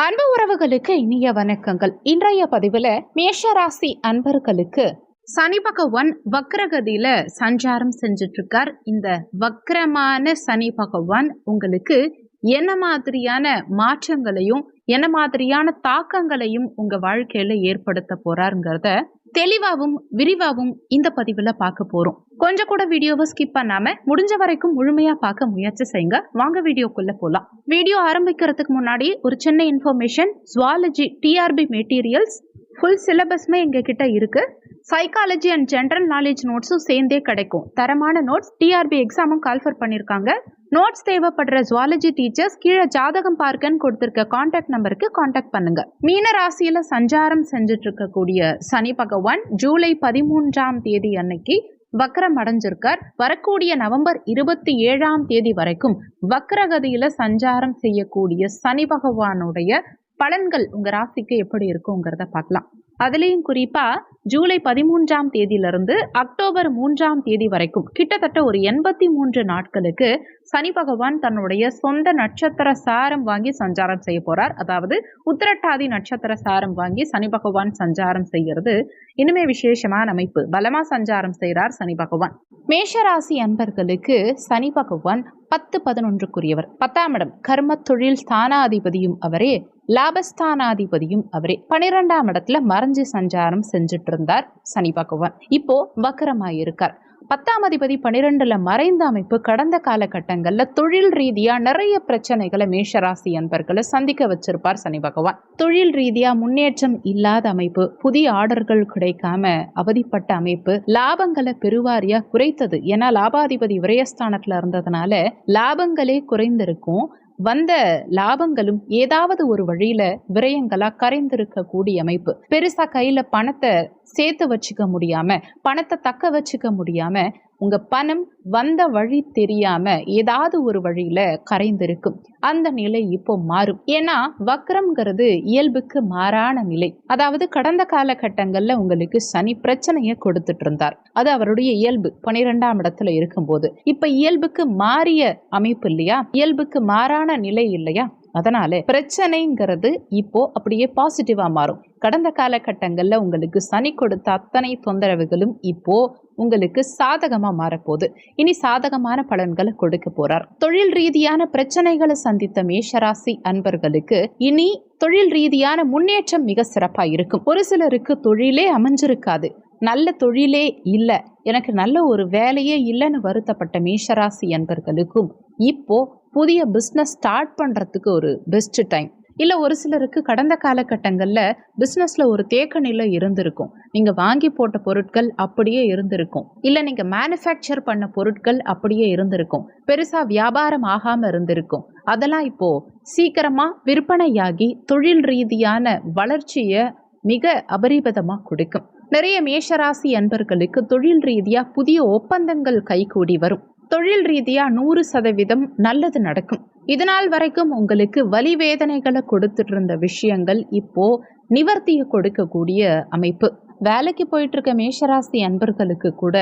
அன்பு உறவுகளுக்கு இனிய வணக்கங்கள். இன்றைய பதிவுல மேஷராசி அன்பர்களுக்கு சனி பகவான் வக்ரகதியில சஞ்சாரம் செஞ்சுட்டு இருக்கார். இந்த வக்ரமான சனி பகவான் உங்களுக்கு என்ன மாதிரியான மாற்றங்களையும் என்ன மாதிரியான தாக்கங்களையும் உங்க வாழ்க்கையில ஏற்படுத்த போறாருங்கிறத தெளிவாகவும் விரிவாகவும் இந்த பதிவுல பார்க்க போறோம். கொஞ்சம் கூட வீடியோவை ஸ்கிப் பண்ணாம முடிஞ்ச வரைக்கும் முழுமையா பார்க்க முயற்சி செய்யுங்க. வாங்க வீடியோக்குள்ள போலாம். வீடியோ ஆரம்பிக்கிறதுக்கு முன்னாடி ஒரு சின்ன information. Zoology TRB materials full சிலபஸ்மே எங்க கிட்ட இருக்கு. சைக்காலஜி அண்ட் ஜென்ரல் நாலேஜ் நோட்ஸும் சேர்ந்தே கிடைக்கும். தரமான நோட்ஸ். டிஆர்பி எக்ஸாமும் கால்ஃபர் பண்ணியிருக்காங்க. நோட்ஸ் தேவைப்படுற ஜுவாலஜி டீச்சர்ஸ் கீழே ஜாதகம் பார்க்கன்னு கொடுத்திருக்க கான்டாக்ட் நம்பருக்கு கான்டாக்ட் பண்ணுங்க. மீன ராசியில சஞ்சாரம் செஞ்சுட்டு இருக்கக்கூடிய சனி பகவான் ஜூலை 13 அன்னைக்கு வக்ரம் அடைஞ்சிருக்கார். வரக்கூடிய நவம்பர் 27 வரைக்கும் வக்ரகதியில சஞ்சாரம் செய்யக்கூடிய சனி பகவானுடைய பலன்கள் உங்க ராசிக்கு எப்படி இருக்குங்கிறத பார்க்கலாம். அதுலேயும் குறிப்பா ஜூலை 13 அக்டோபர் 3 வரைக்கும் கிட்டத்தட்ட ஒரு 83 நாட்களுக்கு சனி பகவான் தன்னுடைய சொந்த நட்சத்திர சாரம் வாங்கி சஞ்சாரம் செய்ய போறார். அதாவது உத்திரட்டாதி நட்சத்திர சாரம் வாங்கி சனி பகவான் சஞ்சாரம் செய்யறது இனிமே விசேஷமான அமைப்பு. பலமா சஞ்சாரம் செய்கிறார் சனி பகவான். மேஷராசி அன்பர்களுக்கு சனி பகவான் 10-11 10ஆம் இடம் கர்ம தொழில் ஸ்தானாதிபதியும் அவரே, லாபஸ்தானாதிபதியும் அவரே. 12ஆம் இடத்துல மறைஞ்சு சஞ்சாரம் செஞ்சுட்டு இருந்தார் சனி பகவான். இப்போ வக்கரமாயிருக்கார். 10ஆம் அதிபதி 12ல மறைந்த அமைப்பு கடந்த காலகட்டங்கள்ல தொழில் ரீதியா நிறைய பிரச்சனைகளை மேஷராசி அன்பர்களை சந்திக்க வச்சிருப்பார் சனி பகவான். தொழில் ரீதியா முன்னேற்றம் இல்லாத அமைப்பு, புதிய ஆர்டர்கள் கிடைக்காம அவதிப்பட்ட அமைப்பு, லாபங்களை பெருவாரியா குறைத்தது. ஏன்னா லாபாதிபதி விரயஸ்தானத்துல இருந்ததுனால லாபங்களே குறைந்திருக்கும். வந்த லாபங்களும் ஏதாவது ஒரு வழியில விரயங்களா கரைந்திருக்க கூடிய அமைப்பு. பெருசா கையில பணத்தை சேர்த்து வச்சுக்க முடியாம, பணத்தை தக்க வச்சுக்க முடியாம, உங்க பணம் வந்த வழி தெரியாம ஏதாவது ஒரு வழியில கரைந்திருக்கும். அந்த நிலை இப்போ மாறும். ஏன்னா வக்ரம்ங்கிறது இயல்புக்கு மாறான நிலை. அதாவது கடந்த காலகட்டங்கள்ல உங்களுக்கு சனி பிரச்சனையை கொடுத்துட்டு இருந்தார். அது அவருடைய இயல்பு 12ஆம் இடத்துல இருக்கும்போது. இப்ப இயல்புக்கு மாறிய அமைப்பு இல்லையா, இயல்புக்கு மாறான நிலை இல்லையா, அதனால பிரச்சனைங்கிறது இப்போ அப்படியே பாசிட்டிவா மாறும். கடந்த காலகட்டங்கள்ல உங்களுக்கு சனி கொடுத்த அத்தனை தொந்தரவுகளும் இப்போ உங்களுக்கு சாதகமா மாறப்போகுது. இனி சாதகமான பலன்களை கொடுக்க போறார். தொழில் ரீதியான பிரச்சனைகளை சந்தித்த மேஷராசி அன்பர்களுக்கு இனி தொழில் ரீதியான முன்னேற்றம் மிக சிறப்பா இருக்கும். ஒரு சிலருக்கு தொழிலே அமைஞ்சிருக்காது, நல்ல தொழிலே இல்லை, எனக்கு நல்ல ஒரு வேலையே இல்லைன்னு வருத்தப்பட்ட மேஷராசி அன்பர்களுக்கும் இப்போ புதிய பிஸ்னஸ் ஸ்டார்ட் பண்ணுறதுக்கு ஒரு பெஸ்ட் டைம். இல்லை ஒரு சிலருக்கு கடந்த காலகட்டங்களில் பிஸ்னஸில் ஒரு தேக்க நிலை இருந்திருக்கும். நீங்கள் வாங்கி போட்ட பொருட்கள் அப்படியே இருந்திருக்கும். இல்லை நீங்கள் மேனுஃபேக்சர் பண்ண பொருட்கள் அப்படியே இருந்திருக்கும். பெருசாக வியாபாரம் ஆகாமல் இருந்திருக்கும். அதெல்லாம் இப்போது சீக்கிரமாக விற்பனையாகி தொழில் ரீதியான வளர்ச்சியை மிக அபரிமிதமாக கொடுக்கும். நிறைய மேஷராசி அன்பர்களுக்கு தொழில் ரீதியாக புதிய ஒப்பந்தங்கள் கைகூடி வரும். தொழில் ரீதியா 100% நல்லது நடக்கும். இதனால் வரைக்கும் உங்களுக்கு வலி வேதனைகளை கொடுத்துட்டு இருந்த விஷயங்கள் இப்போ நிவர்த்தியை கொடுக்கக்கூடிய அமைப்பு. வேலைக்கு போயிட்டு இருக்க மேஷராசி அன்பர்களுக்கு கூட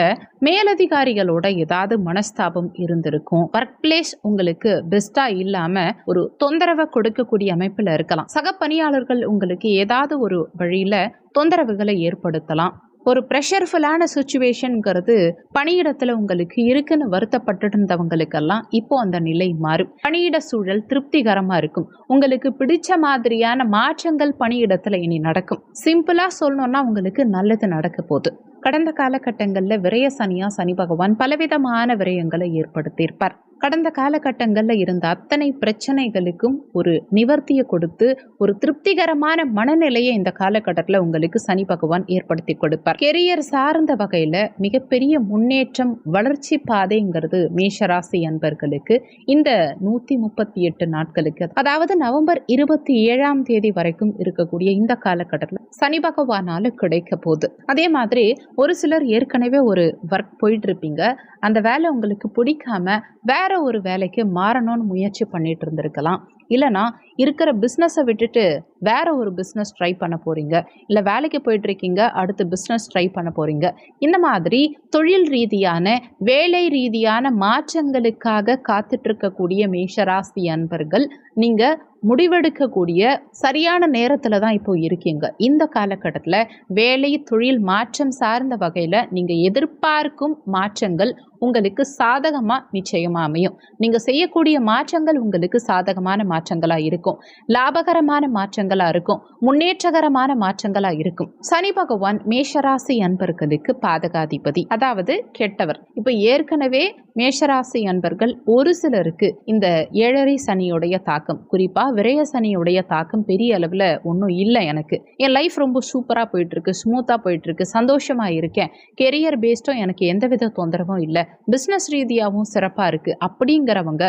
மேலதிகாரிகளோட ஏதாவது மனஸ்தாபம் இருந்திருக்கும். ஒர்க் பிளேஸ் உங்களுக்கு பெஸ்டா இல்லாம ஒரு தொந்தரவை கொடுக்கக்கூடிய அமைப்புல இருக்கலாம். சக பணியாளர்கள் உங்களுக்கு ஏதாவது ஒரு வழியில தொந்தரவுகளை ஏற்படுத்தலாம். ஒரு ப்ரெஷர்ஃபுல்லான சுச்சுவேஷனுங்கிறது பணியிடத்துல உங்களுக்கு இருக்குன்னு வருத்தப்பட்டு இருந்தவங்களுக்கெல்லாம் இப்போ அந்த நிலை மாறும். பணியிட சூழல் திருப்திகரமா இருக்கும். உங்களுக்கு பிடிச்ச மாதிரியான மாற்றங்கள் பணியிடத்துல இனி நடக்கும். சிம்பிளா சொல்லணும்னா உங்களுக்கு நல்லது நடக்க போகுது. கடந்த காலகட்டங்களில் விரய சனியா சனி பகவான் பலவிதமான விரயங்களை ஏற்படுத்தியிருப்பார். கடந்த காலகட்டங்களில் இருந்த அத்தனை பிரச்சனைகளுக்கும் ஒரு நிவர்த்தியை கொடுத்து ஒரு திருப்திகரமான மனநிலையை இந்த காலகட்டத்தில் உங்களுக்கு சனி பகவான் ஏற்படுத்தி கொடுப்பார். கெரியர் சார்ந்த வகையில் மிகப்பெரிய முன்னேற்றம், வளர்ச்சி பாதைங்கிறது மேஷராசி அன்பர்களுக்கு இந்த 138 நாட்களுக்கு, அதாவது நவம்பர் 27 வரைக்கும் இருக்கக்கூடிய இந்த காலகட்டத்தில் சனி பகவானால கிடைக்க போகுது. அதே மாதிரி ஒரு சிலர் ஏற்கனவே ஒரு ஒர்க் போயிட்டு இருப்பீங்க. அந்த வேலை உங்களுக்கு பிடிக்காம வேற ஒரு வேலைக்கு மாறணும்னு முயற்சி பண்ணிட்டு இருந்திருக்கலாம். இல்லைனா இருக்கிற பிஸ்னஸை விட்டுட்டு வேற ஒரு பிஸ்னஸ் ட்ரை பண்ண போறீங்க. இல்லை வேலைக்கு போயிட்டு இருக்கீங்க, அடுத்து பிஸ்னஸ் ட்ரை பண்ண போறீங்க. இந்த மாதிரி தொழில் ரீதியான வேலை ரீதியான மாற்றங்களுக்காக காத்துட்டு இருக்கக்கூடிய மேஷராசி அன்பர்கள் நீங்க முடிவெடுக்கக்கூடிய சரியான நேரத்துல தான் இப்போ இருக்கீங்க. இந்த காலகட்டத்துல வேலை, தொழில் மாற்றம் சார்ந்த வகையில நீங்க எதிர்பார்க்கும் மாற்றங்கள் உங்களுக்கு சாதகமா நிச்சயமா அமையும். நீங்க செய்யக்கூடிய மாற்றங்கள் உங்களுக்கு சாதகமான மாற்றங்களா இருக்கும். லாபகரமான மாற்றங்களா இருக்கும். முன்னேற்றகரமான மாற்றங்களா இருக்கும். சனி பகவான் மேஷராசி அன்பர்களுக்கு பாதகாதிபதி, அதாவது கெட்டவர். இப்ப ஏற்கனவே மேஷராசி அன்பர்கள் ஒரு சிலருக்கு இந்த ஏழரை சனியுடைய தாக்கம், குறிப்பா விரய சனியுடைய தாக்கம் பெரிய அளவுல ஒன்றும் இல்லை. எனக்கு என் லைஃப் ரொம்ப சூப்பரா போயிட்டு இருக்கு, ஸ்மூத்தா போயிட்டு இருக்கு, சந்தோஷமா இருக்கேன், கெரியர் பேஸ்டும் எனக்கு எந்தவித தொந்தரவும் இல்லை, பிஸ்னஸ் ரீதியாகவும் சிறப்பா இருக்கு அப்படிங்கிறவங்க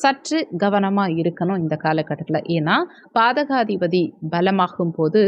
சற்று கவனமா இருக்கணும் இந்த காலகட்டத்தில். ஏன்னா பாதகாதிபதி பலமாகும் போது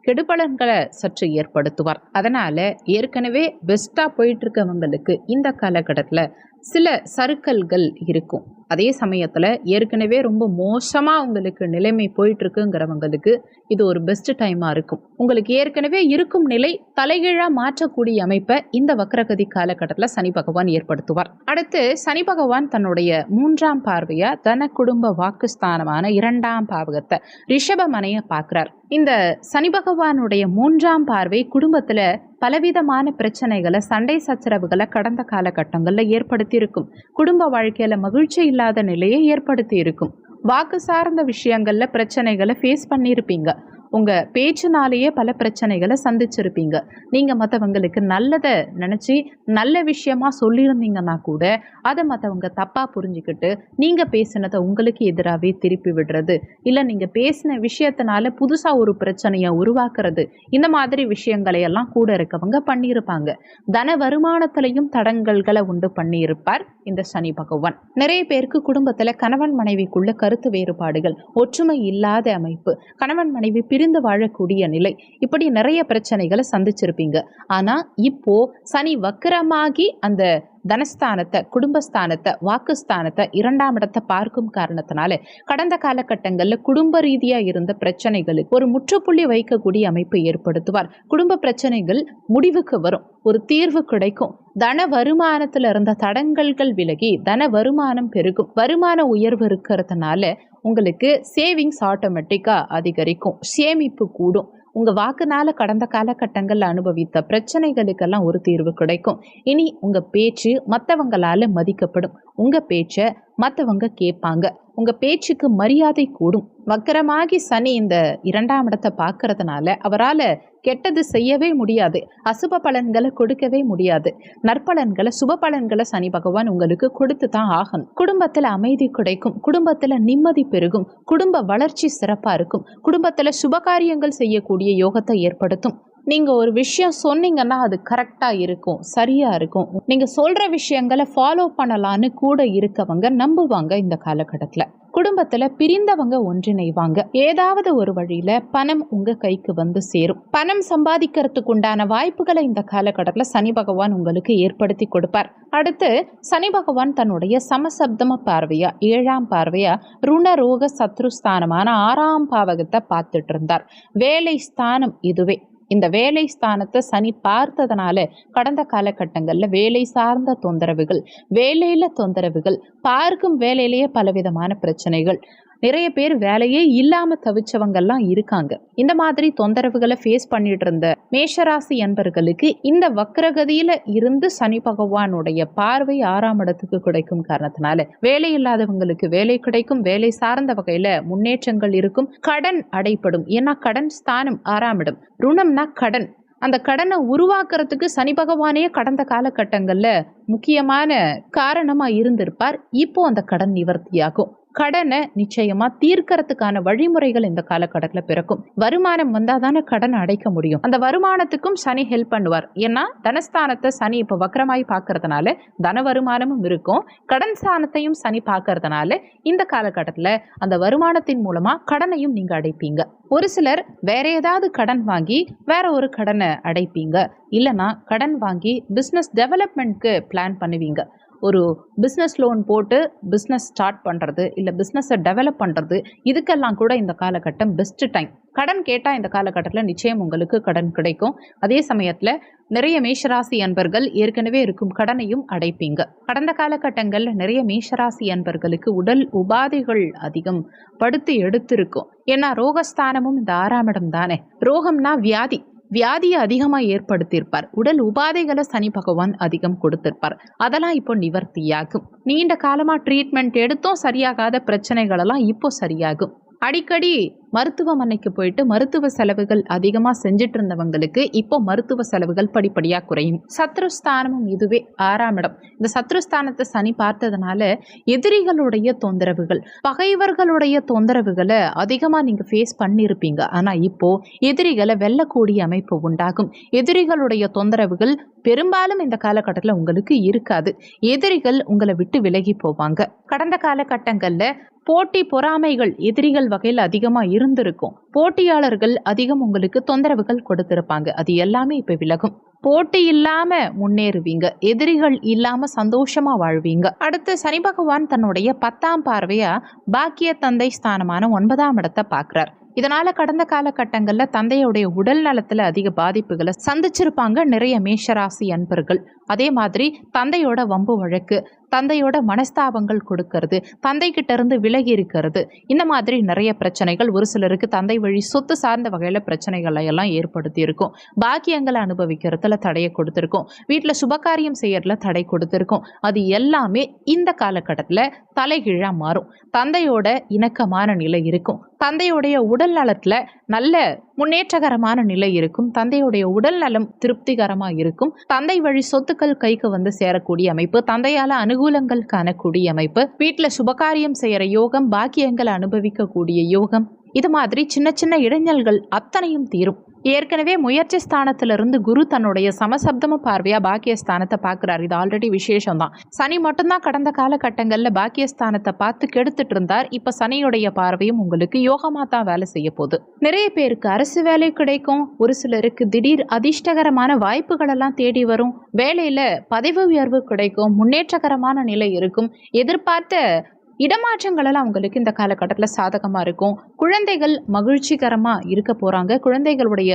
கெடுபலன்களை சற்று ஏற்படுத்துவார். அதனால ஏற்கனவே பெஸ்டா போயிட்டு இருக்கவங்களுக்கு இந்த காலகட்டத்தில் சில சறுக்கல்கள் இருக்கும். அதே சமயத்தில் ஏற்கனவே ரொம்ப மோசமாக உங்களுக்கு நிலைமை போயிட்டு இருக்குங்கிறவங்களுக்கு இது ஒரு பெஸ்ட் டைமாக இருக்கும். உங்களுக்கு ஏற்கனவே இருக்கும் நிலை தலைகீழாக மாற்றக்கூடிய அமைப்பை இந்த வக்ரகதி காலகட்டத்தில் சனி பகவான் ஏற்படுத்துவார். அடுத்து சனி பகவான் தன்னுடைய 3ஆம் பார்வையா தன குடும்ப வாக்குஸ்தானமான 2ஆம் பாவகத்தை ரிஷபமனைய பார்க்கிறார். இந்த சனி பகவானுடைய 3ஆம் பார்வை குடும்பத்துல பலவிதமான பிரச்சனைகளை, சண்டை சச்சரவுகளை கடந்த காலகட்டங்களில் ஏற்படுத்தி இருக்கும். குடும்ப வாழ்க்கையில மகிழ்ச்சி இல்லாத நிலையை ஏற்படுத்தி இருக்கும். வாக்கு சார்ந்த விஷயங்கள்ல பிரச்சனைகளை ஃபேஸ் பண்ணியிருப்பீங்க. உங்க பேச்சுனாலேயே பல பிரச்சனைகளை சந்திச்சிருப்பீங்க. நீங்க மற்றவங்களுக்கு நல்லதை நினைச்சு நல்ல விஷயமா சொல்லியிருந்தீங்கன்னா கூட அதை மற்றவங்க தப்பா புரிஞ்சுக்கிட்டு நீங்க பேசினதை உங்களுக்கு எதிராகவே திருப்பி விடுறது, இல்லை நீங்க பேசின விஷயத்தினால புதுசா ஒரு பிரச்சனையை உருவாக்குறது, இந்த மாதிரி விஷயங்களை எல்லாம் கூட இருக்கவங்க பண்ணியிருப்பாங்க. தன வருமானத்திலையும் தடங்கல்களை உண்டு பண்ணியிருப்பார் இந்த சனி பகவான். நிறைய பேருக்கு குடும்பத்துல கணவன் மனைவிக்குள்ள கருத்து வேறுபாடுகள், ஒற்றுமை இல்லாத அமைப்பு, கணவன் மனைவி பிரிந்து வாழக்கூடிய நிலை, இப்படி நிறைய பிரச்சனைகளை சந்திச்சிருப்பீங்க. ஆனா இப்போ சனி வக்கரமாகி அந்த தனஸ்தானத்தை, குடும்பஸ்தானத்தை, வாக்குஸ்தானத்தை, 2ஆம் இடத்தை பார்க்கும் காரணத்தினால கடந்த காலகட்டங்களில் குடும்ப ரீதியா இருந்த பிரச்சனைகளுக்கு ஒரு முற்றுப்புள்ளி வைக்கக்கூடிய அமைப்பை ஏற்படுத்துவார். குடும்ப பிரச்சனைகள் முடிவுக்கு வரும், ஒரு தீர்வு கிடைக்கும். தன வருமானத்துல இருந்த தடங்கல்கள் விலகி தன வருமானம் பெருகும். வருமான உயர்வு இருக்கிறதுனால உங்களுக்கு சேவிங்ஸ் ஆட்டோமேட்டிக்கா அதிகரிக்கும், சேமிப்பு கூடும். உங்க வாக்குனால கடந்த காலகட்டங்கள்ல அனுபவித்த பிரச்சனைகளுக்கெல்லாம் ஒரு தீர்வு கிடைக்கும். இனி உங்க பேச்சு மற்றவங்களால மதிக்கப்படும். உங்க பேச்சை மற்றவங்க கேட்பாங்க. உங்க பேச்சுக்கு மரியாதை கூடும். வக்கரமாகி சனி இந்த 2ஆம் இடத்தை பார்க்கறதுனால அவரால் கெட்டது செய்யவே முடியாது, அசுப பலன்களை கொடுக்கவே முடியாது. நற்பலன்களை, சுப பலன்களை சனி பகவான் உங்களுக்கு கொடுத்து தான் ஆகணும். குடும்பத்தில் அமைதி கிடைக்கும், குடும்பத்தில் நிம்மதி பெருகும், குடும்ப வளர்ச்சி சிறப்பாக இருக்கும், குடும்பத்தில் சுபகாரியங்கள் செய்யக்கூடிய யோகத்தை ஏற்படுத்தும். நீங்க ஒரு விஷயம் சொன்னீங்கன்னா அது கரெக்டா இருக்கும், சரியா இருக்கும். நீங்க சொல்ற விஷயங்களை ஃபாலோ பண்ணலான்னு கூட இருக்கவங்க நம்புவாங்க. இந்த காலகட்டத்துல குடும்பத்துல பிரிந்தவங்க ஒன்றிணைவாங்க. ஏதாவது ஒரு வழியில பணம் உங்க கைக்கு வந்து சேரும். பணம் சம்பாதிக்கிறதுக்கு உண்டான வாய்ப்புகளை இந்த காலகட்டத்துல சனி பகவான் உங்களுக்கு ஏற்படுத்தி கொடுப்பார். அடுத்து சனி பகவான் தன்னுடைய சமசப்தம பார்வையா, 7ஆம் பார்வையா ருண ரோக சத்ருஸ்தானமான 6ஆம் பாவகத்தை பார்த்துட்டு இருந்தார். வேலை ஸ்தானம் இதுவே. இந்த வேலை ஸ்தானத்தை சனி பார்த்ததுனால கடந்த காலகட்டங்களில் வேலை சார்ந்த தொந்தரவுகள், வேலையில தொந்தரவுகள், பார்க்கும் வேலையிலேயே பலவிதமான பிரச்சனைகள், நிறைய பேர் வேலையே இல்லாம தவிச்சவங்கெல்லாம் இருக்காங்க. இந்த மாதிரி தொந்தரவுகளை ஃபேஸ் பண்ணிட்டு இருந்த மேஷராசி அன்பர்களுக்கு இந்த வக்ரகதியில இருந்து சனி பகவானுடைய பார்வை 6ஆம் இடத்துக்கு கிடைக்கும் காரணத்தினால வேலை இல்லாதவங்களுக்கு வேலை கிடைக்கும். வேலை சார்ந்த வகையில முன்னேற்றங்கள் இருக்கும். கடன் அடைப்படும். ஏன்னா கடன் ஸ்தானம் 6ஆம் இடம். ருணம்னா கடன். அந்த கடனை உருவாக்குறதுக்கு சனி பகவானே கடந்த காலகட்டங்கள்ல முக்கியமான காரணமா இருந்திருப்பார். இப்போ அந்த கடன் நிவர்த்தியாகும். கடனை நிச்சயமா தீர்க்கறதுக்கான வழிமுறைகள் இந்த காலகட்டத்தில் பிறக்கும். வருமானம் வந்தாதானே கடனை அடைக்க முடியும். அந்த வருமானத்துக்கும் சனி ஹெல்ப் பண்ணுவார். ஏன்னா தனஸ்தானத்தை சனி இப்போ வக்ரமாய் பார்க்கறதுனால தன வருமானமும் இருக்கும். கடன் ஸ்தானத்தையும் சனி பார்க்கறதுனால இந்த காலகட்டத்தில் அந்த வருமானத்தின் மூலமா கடனையும் நீங்க அடைப்பீங்க. ஒரு சிலர் வேற ஏதாவது கடன் வாங்கி வேற ஒரு கடனை அடைப்பீங்க. இல்லைன்னா கடன் வாங்கி பிஸ்னஸ் டெவலப்மெண்ட்க்கு பிளான் பண்ணுவீங்க. ஒரு பிஸ்னஸ் லோன் போட்டு பிஸ்னஸ் ஸ்டார்ட் பண்ணுறது, இல்லை பிஸ்னஸை டெவலப் பண்ணுறது, இதுக்கெல்லாம் கூட இந்த காலகட்டம் பெஸ்ட் டைம். கடன் கேட்டால் இந்த காலகட்டத்தில் நிச்சயம் உங்களுக்கு கடன் கிடைக்கும். அதே சமயத்தில் நிறைய மேஷராசி அன்பர்கள் ஏற்கனவே இருக்கும் கடனையும் அடைப்பீங்க. கடந்த காலகட்டங்களில் நிறைய மேஷராசி அன்பர்களுக்கு உடல் உபாதைகள் அதிகம் படுத்து எடுத்திருக்கும். ஏன்னா ரோகஸ்தானமும் இந்த 6ஆம் இடம் தானே. ரோகம்னா வியாதியை அதிகமாக ஏற்படுத்தியிருப்பார். உடல் உபாதைகளை சனி பகவான் அதிகம் கொடுத்திருப்பார். அதெல்லாம் இப்போ நிவர்த்தியாகும். நீண்ட காலமாக ட்ரீட்மெண்ட் எடுத்தும் சரியாகாத பிரச்சனைகளெல்லாம் இப்போ சரியாகும். அடிக்கடி மருத்துவமனைக்கு போயிட்டு மருத்துவ செலவுகள் அதிகமாக செஞ்சுட்டு இருந்தவங்களுக்கு இப்போ மருத்துவ செலவுகள் படிப்படியாக குறையும். சத்ருஸ்தானமும் இதுவே 6ஆம் இடம். இந்த சத்ருஸ்தானத்தை சனி பார்த்ததுனால எதிரிகளுடைய தொந்தரவுகள், பகைவர்களுடைய தொந்தரவுகளை அதிகமாக நீங்கள் ஃபேஸ் பண்ணியிருப்பீங்க. ஆனால் இப்போ எதிரிகளை வெல்லக்கூடிய அமைப்பு உண்டாகும். எதிரிகளுடைய தொந்தரவுகள் பெரும்பாலும் இந்த காலகட்டத்தில் உங்களுக்கு இருக்காது. எதிரிகள் உங்களை விட்டு விலகி போவாங்க. கடந்த காலகட்டங்களில் போட்டி பொறாமைகள் எதிரிகள் வகையில் அதிகமாக இருந்திருக்கும். போட்டியாளர்கள் அதிகம் உங்களுக்கு தொந்தரவுகள் கொடுத்திருப்பாங்க. அது எல்லாமே இப்போ விலகும். போட்டி இல்லாம முன்னேறுவீங்க. எதிரிகள் இல்லாம சந்தோஷமா வாழ்வீங்க. அடுத்து சனி பகவான் தன்னுடைய 10ஆம் பார்வையா பாக்கிய தந்தை ஸ்தானமான 9ஆம் இடத்தை பார்க்கிறார். இதனால கடந்த காலகட்டங்களில் தந்தையுடைய உடல் நலத்தில் அதிக பாதிப்புகளை சந்திச்சிருப்பாங்க நிறைய மேஷராசி அன்பர்கள். அதே மாதிரி தந்தையோட வம்பு வழக்கு, தந்தையோட மனஸ்தாபங்கள் கொடுக்கறது, தந்தை கிட்ட இருந்து விலகி இருக்கிறது, இந்த மாதிரி நிறைய பிரச்சனைகள். ஒரு சிலருக்கு தந்தை வழி சொத்து சார்ந்த வகையில் பிரச்சனைகளை எல்லாம் ஏற்படுத்தி இருக்கும். பாக்கியங்களை அனுபவிக்கிறதுல தடையை கொடுத்துருக்கோம். வீட்டில் சுபகாரியம் செய்யறதுல தடை கொடுத்துருக்கோம். அது எல்லாமே இந்த காலகட்டத்தில் தலைகீழாக மாறும். தந்தையோட இணக்கமான நிலை இருக்கும். தந்தையுடைய உடல் நலத்தில் நல்ல முன்னேற்றகரமான நிலை இருக்கும். தந்தையுடைய உடல் நலம் திருப்திகரமாக இருக்கும். தந்தை வழி சொத்துக்கள் கைக்கு வந்து சேரக்கூடிய அமைப்பு, தந்தையால் அனுகூலங்கள் காணக்கூடிய அமைப்பு, வீட்டில் சுபகாரியம் செய்கிற யோகம், பாக்கியங்களை அனுபவிக்கக்கூடிய யோகம், இது மாதிரி சின்ன சின்ன இடைஞ்சல்கள் அத்தனையும் தீரும். ஏற்கனவே முயற்சி ஸ்தானத்திலிருந்து குரு தன்னுடைய சமசப்தம பார்வையா பாக்கியஸ்தானத்தை பார்க்கிறார். இது ஆல்ரெடி விசேஷம் தான். சனி மட்டும்தான் கடந்த காலகட்டங்களில் பாக்கியஸ்தானத்தை பார்த்து கெடுத்துட்டு இருந்தார். இப்ப சனியுடைய பார்வையும் உங்களுக்கு யோகமா தான் வேலை செய்ய போகுது. நிறைய பேருக்கு அரசு வேலை கிடைக்கும். ஒரு சிலருக்கு திடீர் அதிர்ஷ்டகரமான வாய்ப்புகள் எல்லாம் தேடி வரும். வேலையில பதவி உயர்வு கிடைக்கும். முன்னேற்றகரமான நிலை இருக்கும். எதிர்பார்த்த இடமாற்றங்கள் எல்லாம் உங்களுக்கு இந்த காலகட்டத்தில் சாதகமாக இருக்கும். குழந்தைகள் மகிழ்ச்சிகரமாக இருக்க போகிறாங்க. குழந்தைகளுடைய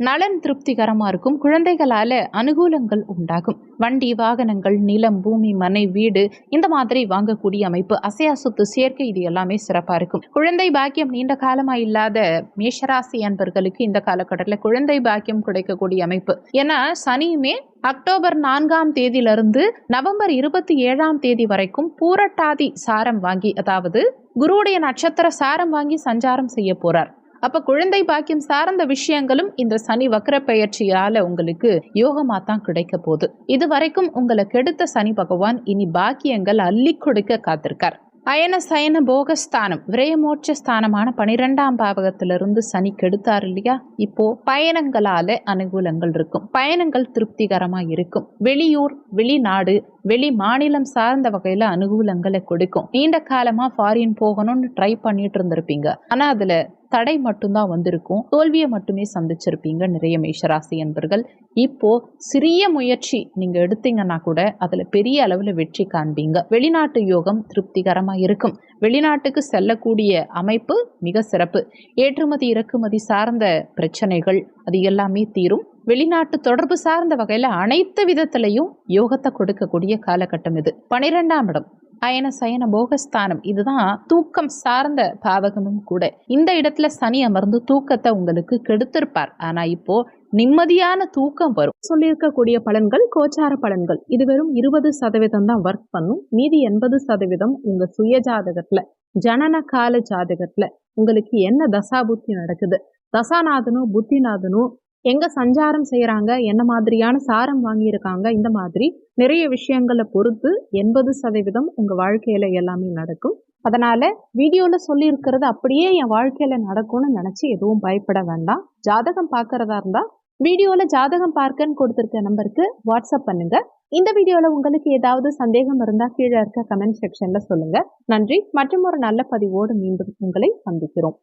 நலன் திருப்திகரமாக இருக்கும். குழந்தைகளால் அனுகூலங்கள் உண்டாகும். வண்டி வாகனங்கள், நிலம், பூமி, மனை, வீடு, இந்த மாதிரி வாங்கக்கூடிய அமைப்பு, அசையா சொத்து சேர்க்கை, இது எல்லாமே சிறப்பாக இருக்கும். குழந்தை பாக்கியம் நீண்ட காலமாக இல்லாத மேஷராசி அன்பர்களுக்கு இந்த காலகட்டத்தில் குழந்தை பாக்கியம் கிடைக்கக்கூடிய அமைப்பு. ஏன்னா சனியுமே அக்டோபர் 4ஆம் தேதியிலிருந்து நவம்பர் 27ஆம் தேதி வரைக்கும் பூரட்டாதி சாரம் வாங்கி, அதாவது குருவுடைய நட்சத்திர சாரம் வாங்கி சஞ்சாரம் செய்ய போறார். அப்ப குழந்தை பாக்கியம் சார்ந்த விஷயங்களும் இந்த சனி வக்ர பெயர்ச்சியால உங்களுக்கு யோகமா தான் கிடைக்க போகுது. இது வரைக்கும் உங்களை கெடுத்த சனி பகவான் இனி பாக்கியங்கள் அள்ளி கொடுக்க காத்திருக்கார். அயன சயன போகஸ்தானம், விரயமோட்ச ஸ்தானமான 12ஆம் பாவகத்திலிருந்து சனி கெடுத்தார் இல்லையா? இப்போ பயணங்களால அனுகூலங்கள் இருக்கும். பயணங்கள் திருப்திகரமா இருக்கும். வெளியூர், வெளிநாடு, வெளி மாநிலம் சார்ந்த வகையில அனுகூலங்களை கொடுக்கும். நீண்ட காலமா ஃபாரின் போகணும்னு ட்ரை பண்ணிட்டு இருந்திருப்பீங்க. ஆனா அதுல தடை மட்டும்தான் வந்திருக்கும். தோல்வியை மட்டுமே சந்திச்சிருப்பீங்க நிறைய மேஷராசி என்பர்கள். இப்போ சிறிய முயற்சி நீங்க எடுத்தீங்கன்னா கூட அதுல பெரிய அளவுல வெற்றி காண்பீங்க. வெளிநாட்டு யோகம் திருப்திகரமா இருக்கும். வெளிநாட்டுக்கு செல்லக்கூடிய அமைப்பு மிக சிறப்பு. ஏற்றுமதி இறக்குமதி சார்ந்த பிரச்சனைகள் அது எல்லாமே தீரும். வெளிநாட்டு தொடர்பு சார்ந்த வகையில அனைத்து விதத்திலையும் யோகத்தை கொடுக்கக்கூடிய காலகட்டம் இது. 12ஆம் இடம் அயன சயன போகஸ்தானம், இதுதான் தூக்கம் சார்ந்த பாவகமும் கூட. இந்த இடத்துல சனி அமர்ந்து தூக்கத்தை உங்களுக்கு கெடுத்திருப்பார். ஆனா இப்போ நிம்மதியான தூக்கம் வரும். சொல்லியிருக்கக்கூடிய பலன்கள் கோச்சார பலன்கள். இது வெறும் 20% தான் ஒர்க் பண்ணும். மீதி 80% உங்க சுய ஜாதகத்துல, ஜனன கால ஜாதகத்துல உங்களுக்கு என்ன தசாபுத்தி நடக்குது, தசாநாதனும் புத்திநாதனும் எங்க சஞ்சாரம் செய்யறாங்க, என்ன மாதிரியான சாரம் வாங்கியிருக்காங்க, இந்த மாதிரி நிறைய விஷயங்களை பொறுத்து 80% உங்க வாழ்க்கையில எல்லாமே நடக்கும். அதனால வீடியோல சொல்லி இருக்கிறது அப்படியே என் வாழ்க்கையில நடக்கும்னு நினைச்சு எதுவும் பயப்பட வேண்டாம். ஜாதகம் பார்க்கறதா இருந்தா வீடியோல ஜாதகம் பார்க்கன்னு கொடுத்திருக்க நம்பருக்கு வாட்ஸ்அப் பண்ணுங்க. இந்த வீடியோல உங்களுக்கு ஏதாவது சந்தேகம் இருந்தா கீழே இருக்க கமெண்ட் செக்ஷன்ல சொல்லுங்க. நன்றி. மற்றும் ஒரு நல்ல பதிவோடு மீண்டும் உங்களை சந்திக்கிறோம்.